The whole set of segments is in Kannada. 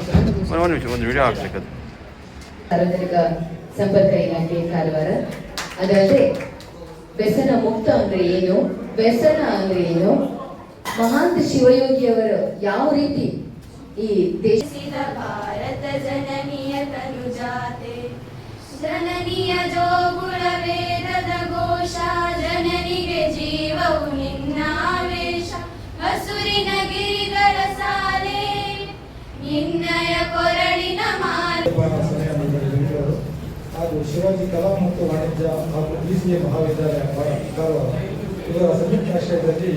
ಒಂದು ವಿಡಿಯೋ ಹಾಕ್ಬೇಕು. ಸಾರ್ವಜನಿಕ ಸಂಪರ್ಕ ಇಲಾಖೆ ಕಾರವಾರ. ಅದಲ್ಲದೆ ವ್ಯಸನ ಮುಕ್ತ ಅಂದ್ರೆ ಏನು, ವ್ಯಸನ ಅಂದ್ರೆ ಏನು, ಮಹಾಂತ ಶಿವಯೋಗಿಯವರು ಯಾವ ರೀತಿ ಈ ದೇಶದ ಭಾರತ ಜನನಿಯ ತನುಜಾತೆ, ಜನನಿಯ ಜೋ ಗುಣ ವೇದದ ಘೋಷ, ಜನನಿಗೆ ಜೀವವು ನಿನ್ನಾವೇಶ, ಹಸುರಿನ ಗಿರಿಗಳ ಸಾಲೆ ನಿನ್ನಯ ಕೊರಳಿನ ಮಾಲೆ. ಹಾಗೂ ಶಿವಾಜಿ ಕಲಾ ಮತ್ತು ವಾಣಿಜ್ಯ ಹಾಗೂ BCA ಮಹಾವಿದ್ಯಾಲಯ ಕಾರವಾರ ಇವರ ಸಂಯುಕ್ತ ಆಶ್ರಯದಲ್ಲಿ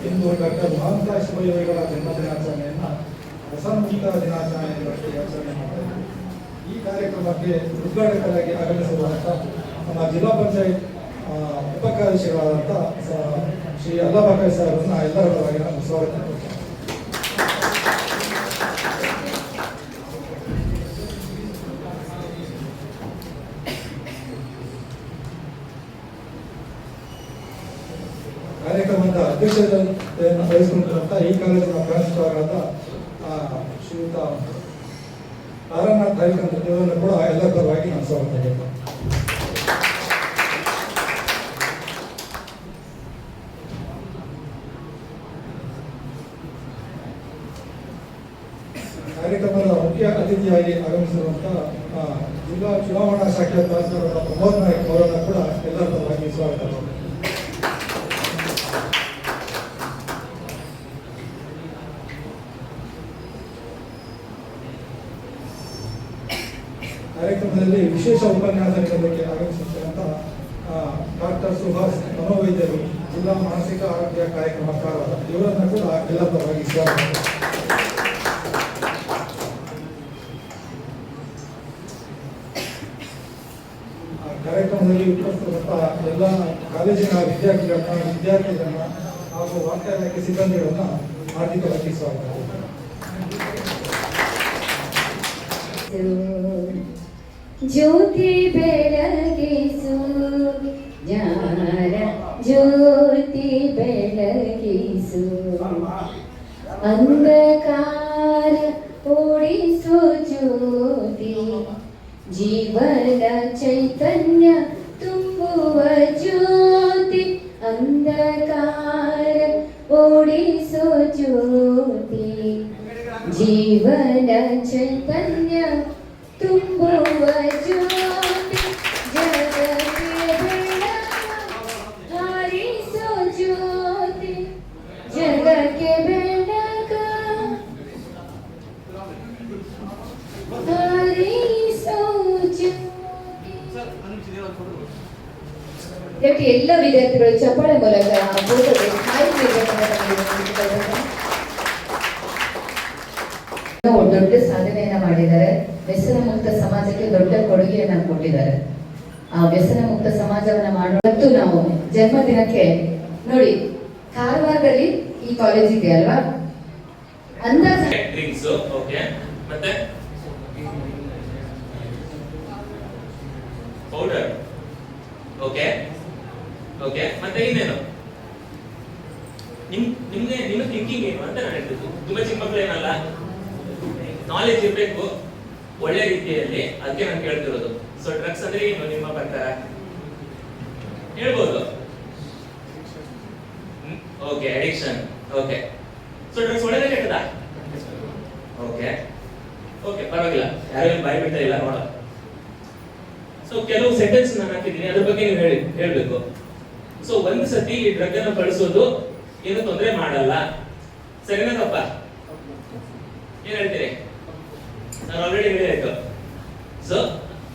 ಇಂದು ಡಾಕ್ಟರ್ ಮಹಾಂತ ಶಿವಯೋಗಿಗಳ ಜನ್ಮದಿನಾಚರಣೆಯನ್ನು ವ್ಯಸನಮುಕ್ತ ದಿನಾಚರಣೆ ಆಚರಣೆ ಮಾಡ್ತಾರೆ. ಈ ಕಾರ್ಯಕ್ರಮಕ್ಕೆ ಉದ್ಘಾಟಕರಾಗಿ ಆಗಮಿಸಿರುವಂಥ ನಮ್ಮ ಜಿಲ್ಲಾ ಪಂಚಾಯತ್ ಉಪ ಕಾರ್ಯದರ್ಶಿಗಳಾದಂಥ ಶ್ರೀ ಅಲ್ಲಾಬಾಕಾಯಿ ಸಾಹೇಬರನ್ನು ಎಲ್ಲರ ಪರವಾಗಿ ನಾನು ಸ್ವಾಗತ ಮಾಡ್ತೇನೆ. ಕಾರ್ಯಕ್ರಮದ ಅಧ್ಯಕ್ಷತೆಯನ್ನು ವಹಿಸಿಕೊಂಡಿರುವಂಥ ಈ ಕಾಲೇಜಿನ ಪ್ರಾಂಶುಪಾಲರಾದ ಶ್ರೀಯುತ ತಾರಾನಾಥ್ ಹರಿಕಂದ್ರ ಇವರನ್ನು ಕೂಡ ಎಲ್ಲರ ಪರವಾಗಿ ನಾನು ಸ್ವಾಗತ ಮಾಡ್ತೇನೆ. ಕಾರ್ಯಕ್ರಮದ ಮುಖ್ಯ ಅತಿಥಿಯಾಗಿ ಆಗಮಿಸಿರುವಂಥ ಜಿಲ್ಲಾ ಚುನಾವಣಾ ಶಾಖೆಯ ತಹಸೀಲ್ದಾರ್ ಪ್ರಮೋದ್ ನಾಯಕ್ ಅವರನ್ನು ಕೂಡ ಎಲ್ಲರ ಪರವಾಗಿ ಸ್ವಾಗತ ಮಾಡ್ತೇನೆ. ಕಾರ್ಯಕ್ರಮದಲ್ಲಿ ವಿಶೇಷ ಉಪನ್ಯಾಸ ನೀಡೋದಕ್ಕೆ ಆಗಮಿಸಿರುವಂಥ ಡಾಕ್ಟರ್ ಸುಭಾಷ್ ಮನೋವೈದ್ಯರು, ಜಿಲ್ಲಾ ಮಾನಸಿಕ ಆರೋಗ್ಯ ಕಾರ್ಯಕ್ರಮ ಕಾರವಾರ ಇವರನ್ನು ಕೂಡ ಎಲ್ಲ ಪರವಾಗಿ ಸ್ವಾಗತ. ಕಾರ್ಯಕ್ರಮದಲ್ಲಿ ಉಪಸ್ಥಿತರಂಥ ಎಲ್ಲ ಕಾಲೇಜಿನ ವಿದ್ಯಾರ್ಥಿಗಳನ್ನ ಹಾಗೂ ವಾರ್ತಾ ಇಲಾಖೆ ಸಿಬ್ಬಂದಿಗಳನ್ನ ಹಾರ್ದಿಕವಾಗಿ ಸ್ವಾಗತ. ಜ್ಯೋತಿ ಬೆಳಗಿಸು ಜ್ಞಾನ ಜ್ಯೋತಿ ಬೆಳಗಿಸು, ಅಂಧಕಾರ ಓಡಿಸು ಜ್ಯೋತಿ, ಜೀವನ ಚೈತನ್ಯ ತುಂಬುವ ಜ್ಯೋತಿ, ಅಂಧಕಾರ ಓಡಿಸು ಜ್ಯೋತಿ, ಜೀವನ ಚೈತನ್ಯ ತುಂಬುವ ಜ್ಯೋತಿ, ಜಗಕ್ಕೆ ಬೆಳಕ ಹಾರಿಸೋ ಜ್ಯೋತಿ, ಜಗಕ್ಕೆ ಬೆಳಕ ಹಾರಿಸೋ ಜ್ಯೋತಿ. ದಯವಿಟ್ಟು ಎಲ್ಲ ವಿದ್ಯಾರ್ಥಿಗಳು ಚಪ್ಪಾಳೆ ಮೂಲಕ ದೊಡ್ಡ ಸಾಧನೆಯನ್ನ ಮಾಡಿದ್ದಾರೆ. ವ್ಯಸನ ಮುಕ್ತ ಸಮಾಜಕ್ಕೆ ದೊಡ್ಡ ಕೊಡುಗೆಯನ್ನ ಕೊಟ್ಟಿದ್ದಾರೆ. ಆ ವ್ಯಸನ ಮುಕ್ತ ಸಮಾಜವನ್ನ ಮಾಡೋದು ನಾವು ಜನ್ಮದಿನಕ್ಕೆ ನೋಡಿ ಕಾರವಾರದಲ್ಲಿ ಈ ಕಾಲೇಜ್ ಇದೆ ಅಲ್ವಾ, ಅಂದಾಜ ಮತ್ತೆ ಪೌಡರ್ ಓಕೆ ಓಕೆ ಮತ್ತೆ ಇನ್ನೇನು ನಿಮ್ಮ ಥಿಂಕಿಂಗ್ ಏನು ಅಂತ ನಾನು ಹೇಳ್ತಿದ್ದು. ತುಂಬಾ ಚಿಕ್ಕ ಮಕ್ಕಳು ಏನಲ್ಲ, ನಾಲೆಜ್ ಇರಬೇಕು ಒಳ್ಳೆ ರೀತಿಯಲ್ಲಿ, ಅದಕ್ಕೆ ನಾನು ಕೇಳ್ತಿರೋದು. ಸೊ ಡ್ರಗ್ಸ್ ಅಂದ್ರೆ ಏನು ನಿಮ್ಮ ಪ್ರಕಾರ ಹೇಳ್ಬೋದು? Okay, addiction. Okay, so drugs ಒಳ್ಳೆದ ಕೆಟ್ಟದ? ಓಕೆ ಓಕೆ, ಪರವಾಗಿಲ್ಲ, ಯಾರು ಬಾಯಿ ಬಿಡ್ತಾ ಇಲ್ಲ ನೋಡ. ಸೊ ಕೆಲವು ಸೆಂಟೆನ್ಸ್ ನಾನು ಹಾಕಿದ್ದೀನಿ, ಅದ್ರ ಬಗ್ಗೆ ನೀವು ಹೇಳ್ಬೇಕು. ಸೊ ಒಂದ್ ಸತಿ ಈ ಡ್ರಗ್ ಅನ್ನು ಬಳಸೋದು ಏನು ತೊಂದರೆ ಮಾಡಲ್ಲ, ಸರಿನಾ ತಪ್ಪ? ಏನ್ ಹೇಳ್ತೀರಿ? ನಾನು ಆಲ್ರೆಡಿ ಹೇಳಿತ್ತು. ಸೊ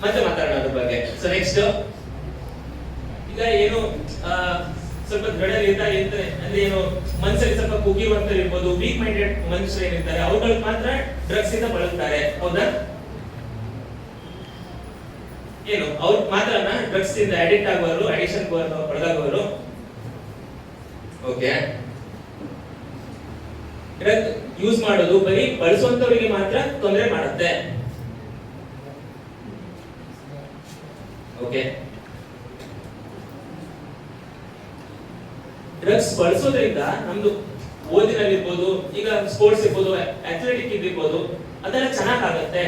ಮತ್ತೆ ಮಾತಾಡೋಣ ಅದ್ರ ಬಗ್ಗೆ. ಸೊ ನೆಕ್ಸ್ಟ್, ಈಗ ಏನು ಸ್ವಲ್ಪ ದೃಢ ಅಂದ್ರೆ ಏನು ಮನಸ್ಸಲ್ಲಿ ಸ್ವಲ್ಪ ಕುಗ್ಗಿರುವಂತ ಇರ್ಬೋದು, ವೀಕ್ ಮೈಂಡೆಡ್ ಮನುಷ್ಯರು ಏನಿರ್ತಾರೆ ಅವುಗಳಿಗೆ ಮಾತ್ರ ಡ್ರಗ್ಸ್ ಇಂದ ಬಳಲ್ತಾರೆ, ಹೌದಾ? ಏನು ಅವ್ರು ಮಾತ್ರ ಡ್ರಗ್ಸ್ ಇಂದ ಅಡಿಕ್ಟ್ ಆಗುವರು, ಅಡಿಕ್ಷನ್ ಒಳಗಾಗುವರು. ಓಕೆ, ಡ್ರಗ್ ಯೂಸ್ ಮಾಡೋದು ಬರೀ ಬಳಸುವಂತವರಿಗೆ ಮಾತ್ರ ತೊಂದರೆ ಮಾಡುತ್ತೆ. ಓಕೆ, ಡ್ರಗ್ಸ್ ಬಳಸೋದ್ರಿಂದ ನಮ್ದು ಓದಿನಲ್ಲಿ ಇರ್ಬೋದು, ಈಗ ಸ್ಪೋರ್ಟ್ಸ್ ಇರ್ಬೋದು, ಅಥ್ಲೆಟಿಕ್ ಇರ್ಬೋದು, ಅದೆಲ್ಲ ಚೆನ್ನಾಗಾಗತ್ತೆ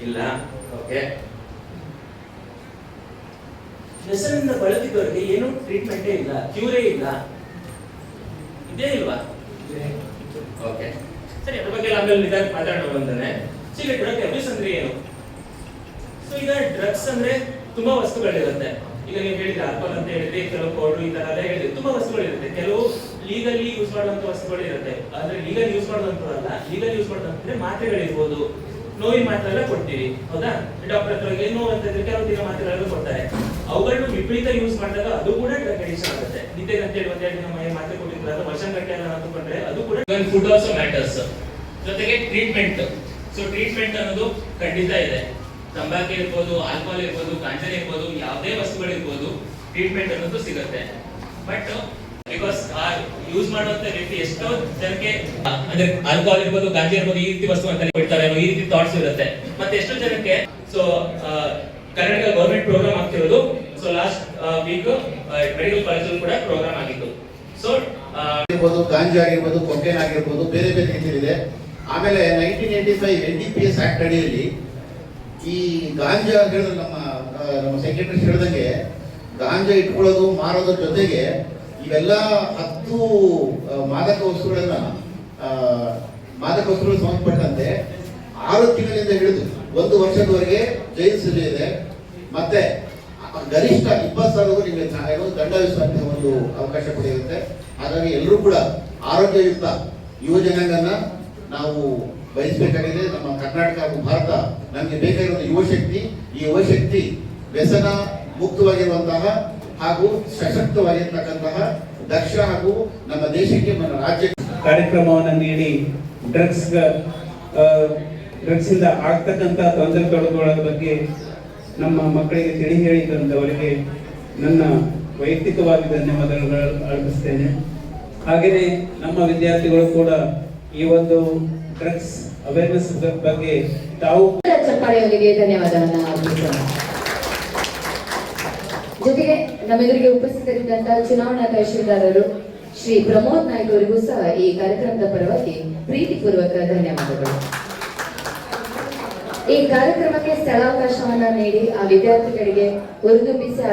ಇಲ್ಲ. ಓಕೆ, ವ್ಯಸನದಿಂದ ಬಳಲಿದವರಿಗೆ ಏನು ಟ್ರೀಟ್ಮೆಂಟೇ ಇಲ್ಲ, ಕ್ಯೂರೇ ಇಲ್ಲ, ಇದೇ ಇಲ್ವಾ? ಓಕೆ, ಸರಿ, ಅದ್ರ ಬಗ್ಗೆ ಆಮೇಲೆ ನಿಧಾನ ಮಾತಾಡೋಣ ಬಂದಾನೆ. ಈಗ ಡ್ರಗ್ ಅಬ್ಯೂಸ್ ಅಂದ್ರೆ ಏನು? ಸೊ ಈಗ ಡ್ರಗ್ಸ್ ಅಂದ್ರೆ ತುಂಬಾ ವಸ್ತುಗಳಿರುತ್ತೆ. ಈಗ ನೀವು ಹೇಳಿದ್ರೆ ಆಲ್ಕೋಹಾಲ್ ಅಂತ ಹೇಳಿದ್ರೆ, ಕೆಲವು ಪೌಡರ್ ಈ ತರ ಎಲ್ಲ ಹೇಳಿದ್ರೆ ತುಂಬಾ ವಸ್ತುಗಳಿರುತ್ತೆ. ಕೆಲವು ಲೀಗಲಿ ಯೂಸ್ ಮಾಡುವಂತ ವಸ್ತುಗಳು ಇರುತ್ತೆ, ಆದ್ರೆ ಲೀಗಲ್ ಯೂಸ್ ಮಾಡುವಂತಲ್ಲ. ಲೀಗಲ್ ಯೂಸ್ ಮಾಡೋದಂದ್ರೆ ಮಾತ್ರೆಗಳಿರ್ಬೋದು, ನೋವಿನ ಮಾತ್ರೆ ಎಲ್ಲ ಕೊಡ್ತೀವಿ, ಹೌದಾ? ಡಾಕ್ಟರ್ ಹತ್ರ ಹೋಗಿ ನೋವು ಅಂತ ಇದ್ರೆ ಕೆಲವು ದಿನ ಮಾತ್ರೆಗಳು ಕೊಡ್ತಾರೆ. ಅವುಗಳನ್ನು ವಿಪರೀತ ಯೂಸ್ ಮಾಡಿದಾಗ ಅದು ಕೂಡ ಡ್ರಗ್ ಅಡಿಕ್ಷನ್ ಆಗುತ್ತೆ. ನಿದ್ದೆ ಅಂತ ಹೇಳಿ ಒಂದೆರಡು ದಿನ ಮಾತ್ರೆ ಕೊಟ್ಟಿದ್ರೆ ಅದು ವರ್ಷಗಟ್ಟಲೆ ಎಲ್ಲ ಅಂದುಕೊಂಡ್ರೆ ಅದು ಕೂಡ. Food also matters. ಜೊತೆಗೆ ಟ್ರೀಟ್ಮೆಂಟ್. ಸೊ ಟ್ರೀಟ್ಮೆಂಟ್ ಅನ್ನೋದು ಖಂಡಿತ ಇದೆ. ತಂಬಾಕು ಇರ್ಬೋದು, ಆಲ್ಕೋಹಾಲ್ ಇರ್ಬೋದು, ಗಾಂಜಾ ಇರ್ಬೋದು, ಯಾವುದೇ ವಸ್ತುಗಳಿರ್ಬೋದು, ಟ್ರೀಟ್ಮೆಂಟ್ ಅನ್ನೋದು ಸಿಗುತ್ತೆ. ಬಟ್ ಬಿಕಾಸ್ ಯೂಸ್ ಮಾಡುವಂತ ವ್ಯಕ್ತಿ ಎಷ್ಟೋ ಜನಕ್ಕೆ ಅಂದ್ರೆ ಆಲ್ಕೋಹಾಲ್ ಇರ್ಬೋದು, ಗಾಂಜಾ ಇರ್ಬೋದು, ಈ ರೀತಿ ವಸ್ತು ಅಂತ ಬಿಡ್ತಾರೆ, ಈ ರೀತಿ ಥಾಟ್ಸ್ ಇರುತ್ತೆ. ಮತ್ತೆ ಎಷ್ಟೋ ಜನಕ್ಕೆ ಸೊ ಕರ್ನಾಟಕ ಗವರ್ಮೆಂಟ್ ಪ್ರೋಗ್ರಾಮ್ ಆಗ್ತಿರೋದು. ಸೊ ಲಾಸ್ಟ್ ವೀಕ್ ಮೆಡಿಕಲ್ ಕಾಲೇಜಲ್ಲಿ ಕೂಡ ಪ್ರೋಗ್ರಾಮ್ ಆಗಿತ್ತು. ಸೊ ಗಾಂಜಾ ಆಗಿರ್ಬೋದು, ಕೊಕೇನ್ ಆಗಿರ್ಬೋದು, ಬೇರೆ ಬೇರೆ ರೀತಿಯಲ್ಲಿದೆ. ಆಮೇಲೆ 1985 NDPS ಆಕ್ಟ್ ಅಡಿಯಲ್ಲಿ ಈ ಗಾಂಜಾ ಹೇಳಿದ್ರೆ ನಮ್ಮ ಸೆಕ್ರೆಟರಿ ಹೇಳಿದಂಗೆ ಗಾಂಜಾ ಇಟ್ಕೊಳ್ಳೋದು, ಮಾರೋದ್ರ ಜೊತೆಗೆ ಇವೆಲ್ಲ 10 ಮಾದಕ ವಸ್ತುಗಳನ್ನ ಸಂಬಂಧಪಟ್ಟಂತೆ 6 ತಿಂಗಳಿಂದ ಹಿಡಿದು 1 ವರ್ಷದವರೆಗೆ ಜೈಲು ಶಿಕ್ಷೆ ಇದೆ. ಮತ್ತೆ ಗರಿಷ್ಠ 20,000 ನಿಮಗೆ ದಂಡ ವಿಧಿಸುವಂತಹ ಒಂದು ಅವಕಾಶ ಕೂಡ ಇರುತ್ತೆ. ಹಾಗಾಗಿ ಎಲ್ಲರೂ ಕೂಡ ಆರೋಗ್ಯಯುಕ್ತ ಯುವ ಜನಾಂಗನ ನಾವು ಬಯಸಬೇಕಾಗಿದೆ. ನಮ್ಮ ಕರ್ನಾಟಕ ಹಾಗೂ ಭಾರತ ನಮಗೆ ಬೇಕಾಗಿರುವ ಈ ಯುವ ಶಕ್ತಿ ವ್ಯಸನ ಮುಕ್ತವಾಗಿರುವಂತಹ ಹಾಗೂ ಸಶಕ್ತವಾಗಿರ್ತಕ್ಕಂತಹ ದಕ್ಷ ಹಾಗೂ ನಮ್ಮ ದೇಶಕ್ಕೆ ನಮ್ಮ ರಾಜ್ಯಕ್ಕೆ ಕಾರ್ಯಕ್ರಮವನ್ನು ನೀಡಿ ಡ್ರಗ್ಸ್ ಇಂದ ಆಗ್ತಕ್ಕಂಥ ತೊಂದರೆಗಳ ಬಗ್ಗೆ ನಮ್ಮ ಮಕ್ಕಳಿಗೆ ತಿಳಿ ಹೇಳಿದಂಥವರಿಗೆ ನನ್ನ ವೈಯಕ್ತಿಕವಾಗಿ ಧನ್ಯವಾದಗಳು ಅರ್ಪಿಸ್ತೇನೆ. ಹಾಗೆಯೇ ನಮ್ಮ ವಿದ್ಯಾರ್ಥಿಗಳು ಕೂಡ ಈ ಒಂದು ಡ್ರಗ್ಸ್ ಅವೇರ್ನೆಸ್ ಬಗ್ಗೆ ತಾವು ಚಪ್ಪಾಳೆಯವರಿಗೆ ಧನ್ಯವಾದವನ್ನ ಅರ್ಪಿಸೋಣ. ಜೊತೆಗೆ ನಮ್ಮೆದುರಿಗೆ ಉಪಸ್ಥಿತರಿದ್ದಂತಹ ಚುನಾವಣಾ ತಹಶೀಲ್ದಾರರು ಶ್ರೀ ಪ್ರಮೋದ್ ನಾಯ್ಕ ಅವರಿಗೂ ಸಹ ಈ ಕಾರ್ಯಕ್ರಮದ ಪರವಾಗಿ ಪ್ರೀತಿಪೂರ್ವಕ ಧನ್ಯವಾದಗಳು. ಈ ಕಾರ್ಯಕ್ರಮಕ್ಕೆ ಸ್ಥಳಾವಕಾಶವನ್ನ ನೀಡಿ ಆ ವಿದ್ಯಾರ್ಥಿಗಳಿಗೆ ಹುರಿದುಂಬಿಸಿ